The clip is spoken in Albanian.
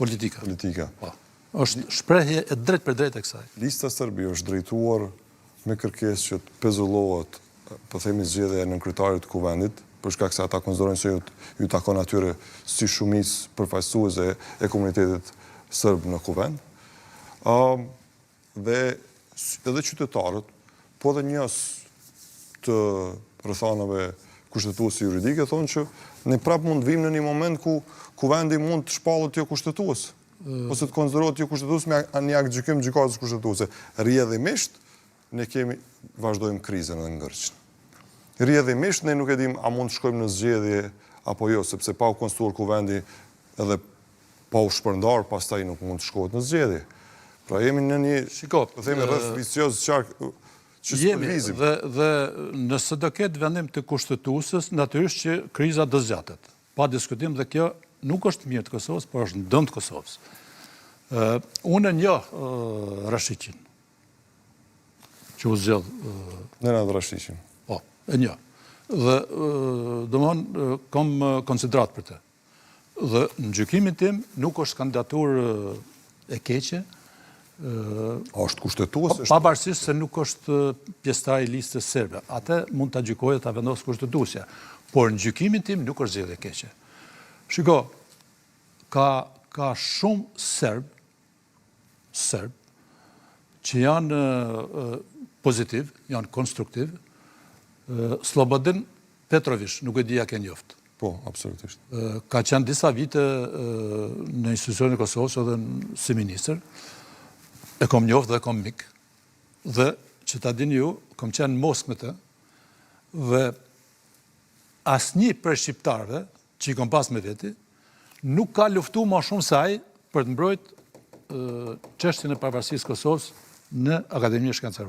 politika. Po. Është shprehje e drejt për drejt e kësaj. Lista Serbi është drejtuar me kërkesë që të pezullohet, po themi zgjedhja e nënkryetarit të kuvendit, për shkak se ata konsiderojnë se ju takon atyre si shumicë përfaqësuese e komunitetit serb në kuvend. Dhe edhe qytetarët, po dhe njës të rrethanave kushtetuese juridike thonë që ne prap mund vim në një moment ku kuvendi mund të shpallet jo kushtetues, ose të konsiderohet jo kushtetues me një akt gjykim gjykatës kushtetuese. Rrjedhimisht ne vazhdojmë krizën edhe ngërçin. Rrjedhimisht ne nuk e dim a mund të shkojmë në zgjedhje apo jo, sepse pa u konstituar kuvendi edhe pa u shpërndar, pastaj nuk mund të shkohet në zgjedhje. Pra jemi në një, po themi rreth vicioz qark që supervizim. Dhe nëse do ketë vendim të kushtetuesës, natyrisht që kriza do zgjatet. Pa diskutim dhe kjo nuk është mirë të Kosovës, por është në dëm të Kosovës. Unë njoh Rashiqin, që u zgjedh. Nenad Rashiqin. Po, e njoh. Dhe domthon kam konsiderat për të. Dhe në gjykimin tim nuk është kandidaturë e keqe. Është kushtetues? Pavarësisht se nuk është pjesëtar i listës serbe. Atë mund ta gjykojë ta vendosë kushtetuesja. Por në gjykimin tim nuk është zgjedhje e keqe. Shiko, ka shumë serb që janë pozitiv, janë konstruktiv. Slobodan Petrović, nuk e di a ke njoft. Po, absolutisht. Ka qenë disa vite në institucionin e Kosovës edhe si ministër. E kom njoft dhe kom mik. Dhe, që ta dini ju, kom qenë në Moskë me të, dhe asnjë prej shqiptarëve, që i kom pas me veti, nuk ka luftu ma shumë se ai për të mbrojtë çështjen e pavarësisë Kosovës në Akademinë Shkencërore.